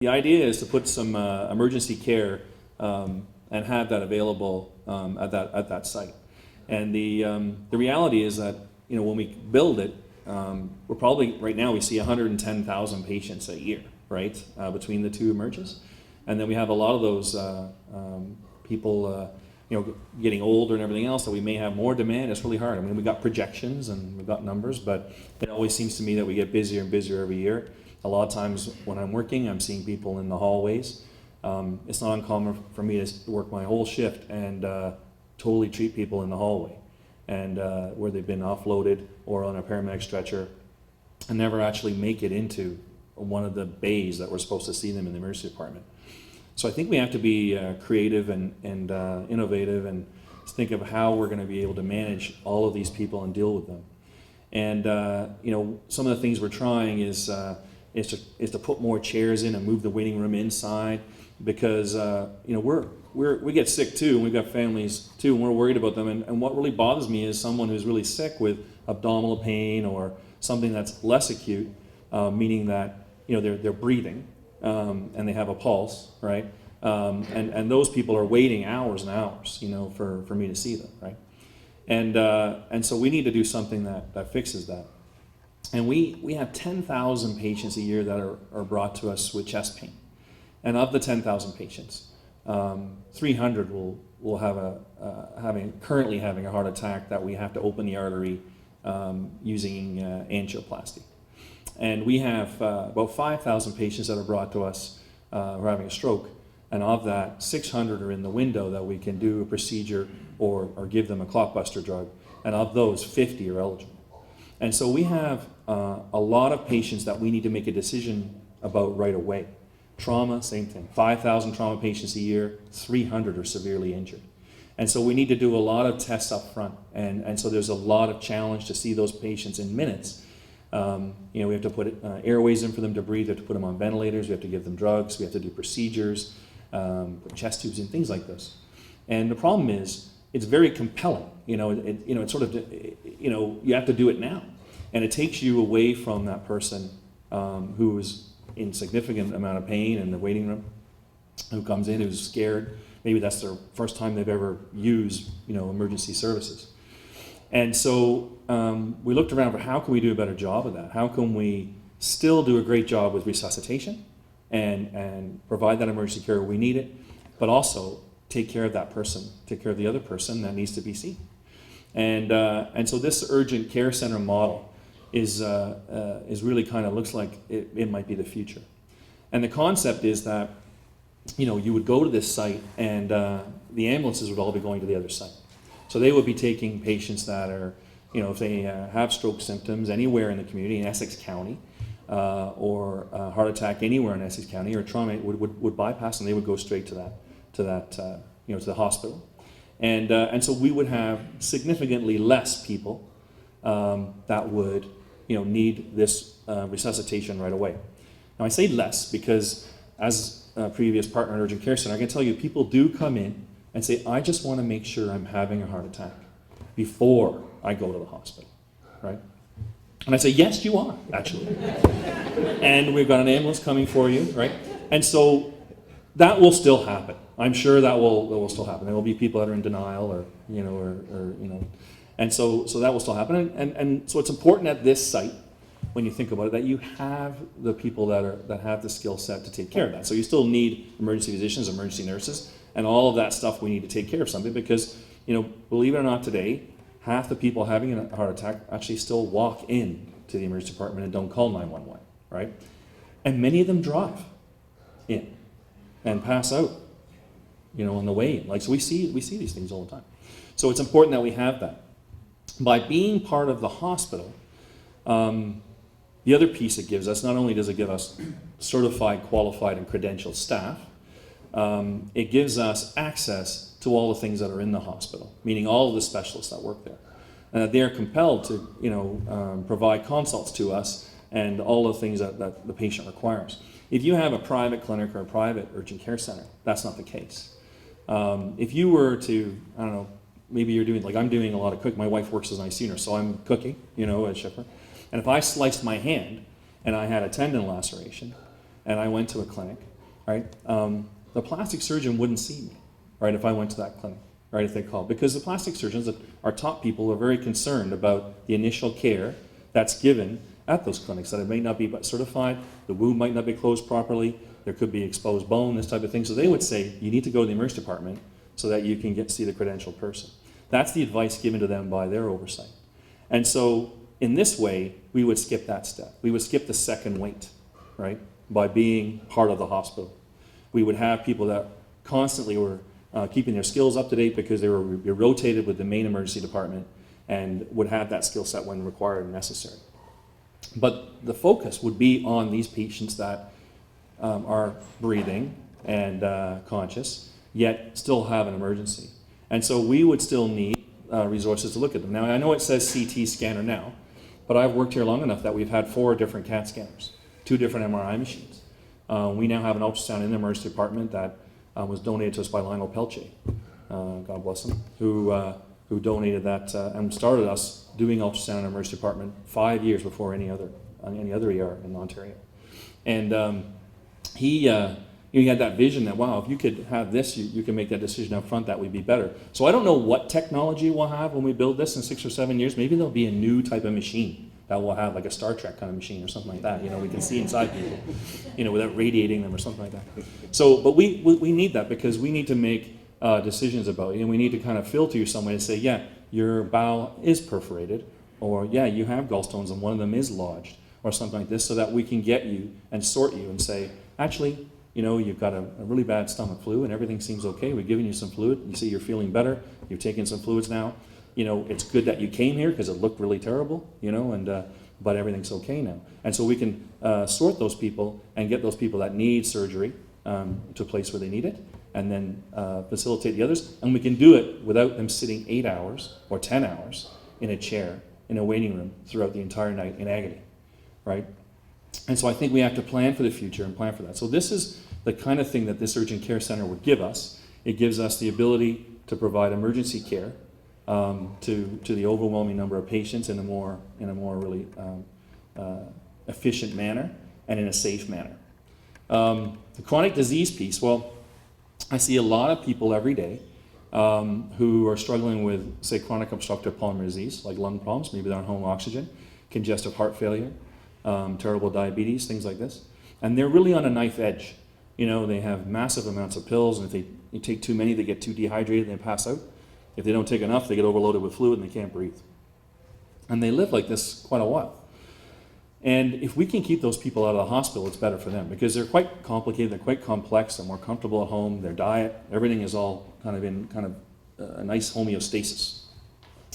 The idea is to put some emergency care and have that available at that site. And the reality is that when we build it, we're probably right now we see 110,000 patients a year, right, between the two emerges, and then we have a lot of those people, getting older and everything else, that we may have more demand. It's really hard. I mean, we got projections and we've got numbers, but it always seems to me that we get busier and busier every year. A lot of times when I'm working, I'm seeing people in the hallways. It's not uncommon for me to work my whole shift and totally treat people in the hallway, and where they've been offloaded or on a paramedic stretcher and never actually make it into one of the bays that we're supposed to see them in the emergency department. So I think we have to be creative and innovative and think of how we're going to be able to manage all of these people and deal with them. And some of the things we're trying is to put more chairs in and move the waiting room inside, because we get sick too, and we've got families too, and we're worried about them. And what really bothers me is someone who's really sick with abdominal pain or something that's less acute, meaning that they're breathing and they have a pulse, right? And those people are waiting hours and hours, for me to see them, right? And so we need to do something that fixes that. And we have 10,000 patients a year that are brought to us with chest pain. And of the 10,000 patients, 300 will have currently having a heart attack that we have to open the artery using angioplasty. And we have about 5,000 patients that are brought to us who are having a stroke. And of that, 600 are in the window that we can do a procedure or give them a clotbuster drug. And of those, 50 are eligible. And so we have a lot of patients that we need to make a decision about right away. Trauma, same thing. 5,000 trauma patients a year, 300 are severely injured. And so we need to do a lot of tests up front. And so there's a lot of challenge to see those patients in minutes. We have to put airways in for them to breathe. We have to put them on ventilators. We have to give them drugs. We have to do procedures, put chest tubes in, things like this. And the problem is, it's very compelling. It's sort of, you have to do it now. And it takes you away from that person who is in significant amount of pain in the waiting room, who comes in, who's scared. Maybe that's their first time they've ever used, emergency services. And so we looked around for how can we do a better job of that? How can we still do a great job with resuscitation and provide that emergency care where we need it, but also take care of that person, take care of the other person that needs to be seen. And so this urgent care center model is really kind of looks like it might be the future. And the concept is that you would go to this site and the ambulances would all be going to the other site. So they would be taking patients that are, if they have stroke symptoms anywhere in the community, in Essex County, or a heart attack anywhere in Essex County, or trauma, would bypass, and they would go straight to the hospital. And so we would have significantly less people that would need this resuscitation right away. Now I say less because, as a previous partner in urgent care center, I can tell you people do come in and say, I just want to make sure I'm having a heart attack before I go to the hospital, right? And I say, yes, you are, actually. And we've got an ambulance coming for you, right? And so that will still happen. I'm sure that will still happen. There will be people that are in denial, or and so that will still happen. And so it's important at this site, when you think about it, that you have the people that have the skill set to take care of that. So you still need emergency physicians, emergency nurses, and all of that stuff. We need to take care of something because, believe it or not, today, half the people having a heart attack actually still walk in to the emergency department and don't call 911, right? And many of them drive in and pass out, on the way in. So we see these things all the time. So it's important that we have that. By being part of the hospital, the other piece it gives us, not only does it give us certified, qualified, and credentialed staff, it gives us access to all the things that are in the hospital, meaning all of the specialists that work there. And that they are compelled to provide consults to us and all the things that the patient requires. If you have a private clinic or a private urgent care center, that's not the case. If you were to, maybe you're doing, like I'm doing a lot of cooking. My wife works as an ICU nurse, so I'm cooking, at Shipper. And if I sliced my hand and I had a tendon laceration and I went to a clinic right? The plastic surgeon wouldn't see me, right, if I went to that clinic, right, if they called. Because the plastic surgeons, our top people, are very concerned about the initial care that's given at those clinics, that it may not be certified, the wound might not be closed properly, there could be exposed bone, this type of thing. So they would say, you need to go to the emergency department so that you can see the credentialed person. That's the advice given to them by their oversight. And so in this way, we would skip that step. We would skip the second wait, right, by being part of the hospital. We would have people that constantly were keeping their skills up to date because they were rotated with the main emergency department and would have that skill set when required and necessary. But the focus would be on these patients that are breathing and conscious, yet still have an emergency. And so we would still need resources to look at them. Now, I know it says CT scanner now, but I've worked here long enough that we've had 4 different CAT scanners, 2 different MRI machines. We now have an ultrasound in the emergency department that was donated to us by Lionel Pelche, God bless him, who donated that and started us doing ultrasound in the emergency department 5 years before any other ER in Ontario. And he had that vision that, wow, if you could have this, you can make that decision up front, that would be better. So I don't know what technology we'll have when we build this in 6 or 7 years. Maybe there'll be a new type of machine that will have like a Star Trek kind of machine or something like that. We can see inside people, without radiating them or something like that. So, but we need that because we need to make decisions about it. And we need to kind of filter you some way to say, yeah, your bowel is perforated, or yeah, you have gallstones and one of them is lodged, or something like this, so that we can get you and sort you and say, actually, you've got a really bad stomach flu and everything seems okay. We've given you some fluid. You see you're feeling better. You've taken some fluids now. It's good that you came here because it looked really terrible, but everything's okay now. And so we can sort those people and get those people that need surgery to a place where they need it, and then facilitate the others. And we can do it without them sitting 8 hours or 10 hours in a chair in a waiting room throughout the entire night in agony, right? And so I think we have to plan for the future and plan for that. So this is the kind of thing that this urgent care center would give us. It gives us the ability to provide emergency care to the overwhelming number of patients in a more really efficient manner and in a safe manner. The chronic disease piece, well, I see a lot of people every day who are struggling with, say, chronic obstructive pulmonary disease, like lung problems, maybe they're on home oxygen, congestive heart failure, terrible diabetes, things like this. And they're really on a knife edge. They have massive amounts of pills, and if you take too many, they get too dehydrated and they pass out. If they don't take enough, they get overloaded with fluid and they can't breathe. And they live like this quite a while. And if we can keep those people out of the hospital, it's better for them because they're quite complicated, they're quite complex, they're more comfortable at home, their diet, everything is all kind of in a nice homeostasis.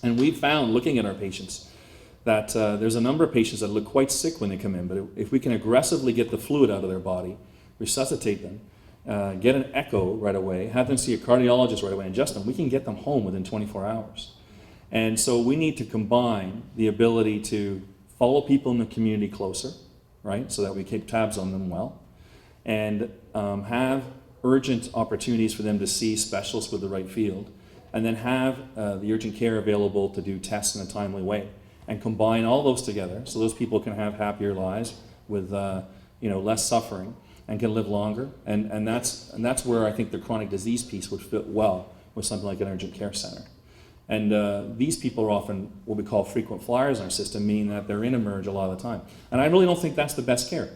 And we've found, looking at our patients, that there's a number of patients that look quite sick when they come in, but if we can aggressively get the fluid out of their body, resuscitate them, get an echo right away, have them see a cardiologist right away, and adjust them, we can get them home within 24 hours. And so we need to combine the ability to follow people in the community closer, right, so that we keep tabs on them well, and have urgent opportunities for them to see specialists with the right field, and then have the urgent care available to do tests in a timely way, and combine all those together so those people can have happier lives with less suffering and can live longer. And that's where I think the chronic disease piece would fit well with something like an urgent care center. And these people are often what we call frequent flyers in our system, meaning that they're in emerge a lot of the time. And I really don't think that's the best care.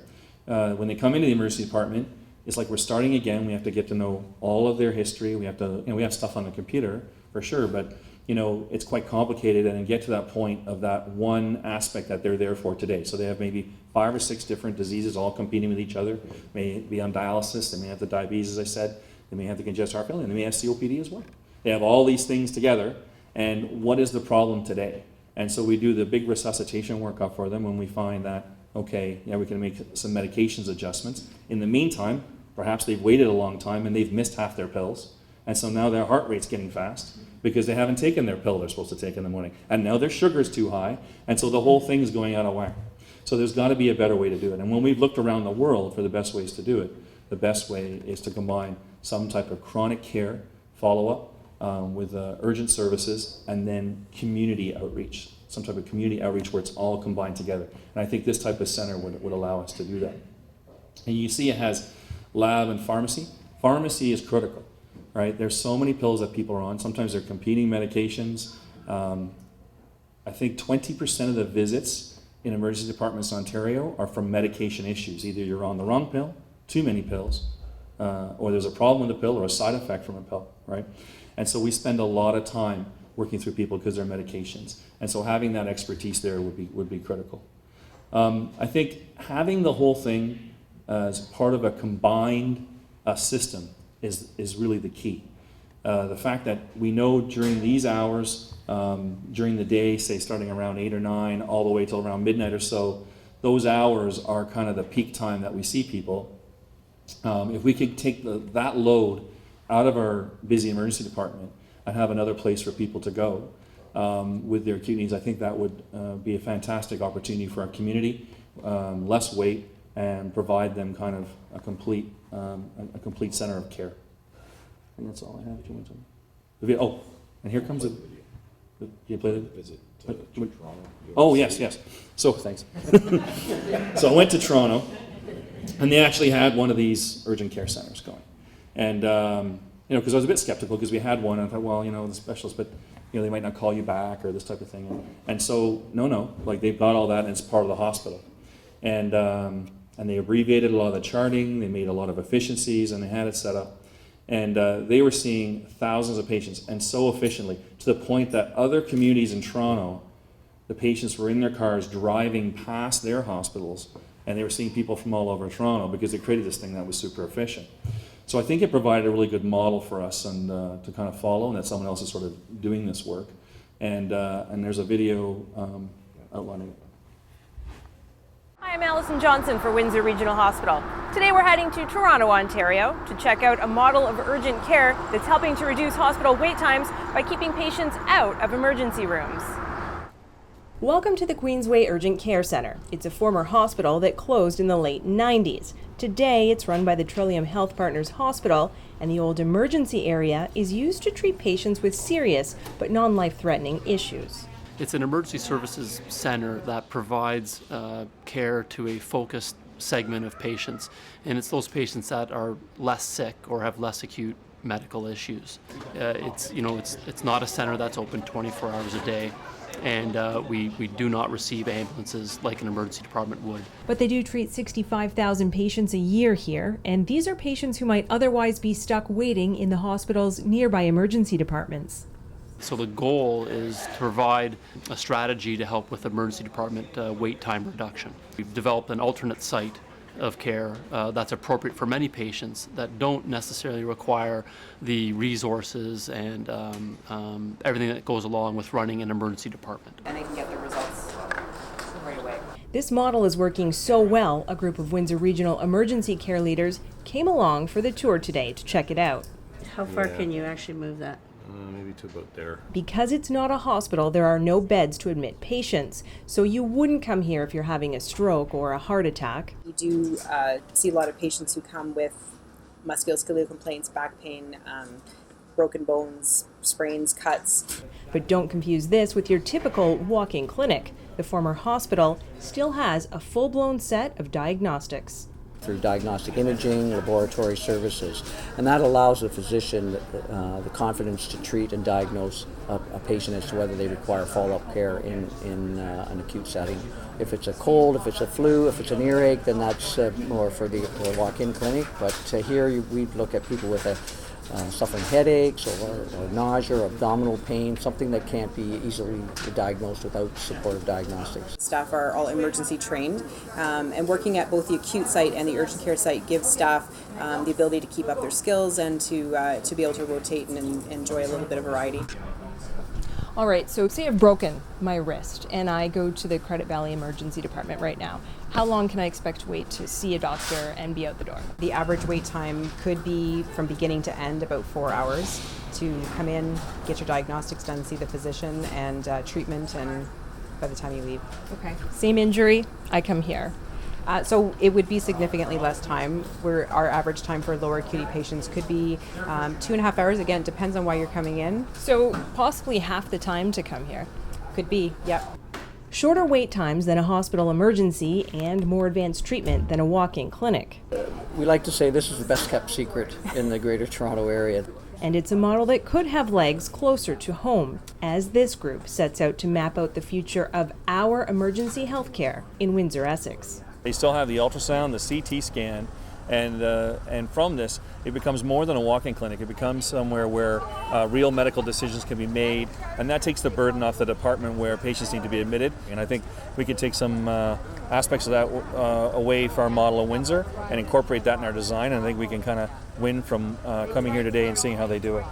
When they come into the emergency department, it's like we're starting again. We have to get to know all of their history. We have to, we have stuff on the computer for sure, but it's quite complicated, and get to that point of that one aspect that they're there for today. So they have maybe 5 or 6 different diseases all competing with each other. May be on dialysis, they may have the diabetes, as I said, they may have the congestive heart failure, and they may have COPD as well. They have all these things together, and what is the problem today? And so we do the big resuscitation workup for them when we find that, okay, yeah, we can make some medications adjustments. In the meantime, perhaps they've waited a long time and they've missed half their pills, and so now their heart rate's getting fast because they haven't taken their pill they're supposed to take in the morning, and now their sugar's too high, and so the whole thing's going out of whack. So there's got to be a better way to do it. And when we've looked around the world for the best ways to do it, the best way is to combine some type of chronic care follow-up with urgent services, and then community outreach, some type of community outreach where it's all combined together. And I think this type of center would allow us to do that. And you see it has lab and pharmacy. Pharmacy is critical, right? There's so many pills that people are on. Sometimes they're competing medications. I think 20% of the visits in emergency departments in Ontario are from medication issues. Either you're on the wrong pill, too many pills, or there's a problem with the pill or a side effect from a pill, right? And so we spend a lot of time working through people because they're medications. And so having that expertise there would be critical. I think having the whole thing as part of a combined system is really the key. The fact that we know during these hours, during the day, say starting around 8 or 9, all the way till around midnight or so, those hours are kind of the peak time that we see people. If we could take that load out of our busy emergency department and have another place for people to go with their acute needs, I think that would be a fantastic opportunity for our community, less wait, and provide them kind of a complete center of care. And that's all I have. Do you want to? Oh, and here comes it. You play the visit to Toronto. Oh yes. So thanks. So I went to Toronto, and they actually had one of these urgent care centers going, and because I was a bit skeptical because we had one, and I thought, well, the specialist, but they might not call you back or this type of thing, and so no, like they've got all that, and it's part of the hospital, and they abbreviated a lot of the charting, they made a lot of efficiencies, and they had it set up. And they were seeing thousands of patients, and so efficiently, to the point that other communities in Toronto, the patients were in their cars driving past their hospitals, and they were seeing people from all over Toronto because they created this thing that was super efficient. So I think it provided a really good model for us and to kind of follow, and that someone else is sort of doing this work. And there's a video outlining it. Hi, I'm Alison Johnson for Windsor Regional Hospital. Today we're heading to Toronto, Ontario to check out a model of urgent care that's helping to reduce hospital wait times by keeping patients out of emergency rooms. Welcome to the Queensway Urgent Care Centre. It's a former hospital that closed in the late 90s. Today it's run by the Trillium Health Partners Hospital, and the old emergency area is used to treat patients with serious but non-life-threatening issues. It's an emergency services center that provides care to a focused segment of patients, and it's those patients that are less sick or have less acute medical issues. It's not a center that's open 24 hours a day, and we do not receive ambulances like an emergency department would. But they do treat 65,000 patients a year here, and these are patients who might otherwise be stuck waiting in the hospital's nearby emergency departments. So the goal is to provide a strategy to help with emergency department wait time reduction. We've developed an alternate site of care that's appropriate for many patients that don't necessarily require the resources and everything that goes along with running an emergency department. And they can get their results right away. This model is working so well, a group of Windsor Regional emergency care leaders came along for the tour today to check it out. How far can you actually move that? Maybe to about there. Because it's not a hospital, there are no beds to admit patients, so you wouldn't come here if you're having a stroke or a heart attack. We do see a lot of patients who come with musculoskeletal complaints, back pain, broken bones, sprains, cuts. But don't confuse this with your typical walk-in clinic. The former hospital still has a full-blown set of diagnostics. Through diagnostic imaging, laboratory services, and that allows the physician the confidence to treat and diagnose a patient as to whether they require follow-up care in an acute setting. If it's a cold, if it's a flu, if it's an earache, then that's more for the walk-in clinic. But here we look at people with suffering headaches or nausea or abdominal pain, something that can't be easily diagnosed without supportive diagnostics. Staff are all emergency trained, and working at both the acute site and the urgent care site gives staff the ability to keep up their skills and to be able to rotate and enjoy a little bit of variety. All right, so say I've broken my wrist and I go to the Credit Valley Emergency Department right now. How long can I expect to wait to see a doctor and be out the door? The average wait time could be from beginning to end about 4 hours to come in, get your diagnostics done, see the physician, and treatment, and by the time you leave. Okay. Same injury, I come here. So it would be significantly less time, where our average time for lower acuity patients could be 2.5 hours. Again, it depends on why you're coming in. So possibly half the time to come here. Could be, yep. shorter wait times than a hospital emergency, and more advanced treatment than a walk-in clinic. We like to say this is the best kept secret in the Greater Toronto Area. And it's a model that could have legs closer to home, as this group sets out to map out the future of our emergency healthcare in Windsor-Essex. They still have the ultrasound, the CT scan, and from this, it becomes more than a walk-in clinic. It becomes somewhere where real medical decisions can be made, and that takes the burden off the department where patients need to be admitted. And I think we can take some aspects of that away from our model of Windsor and incorporate that in our design, and I think we can kind of win from coming here today and seeing how they do it.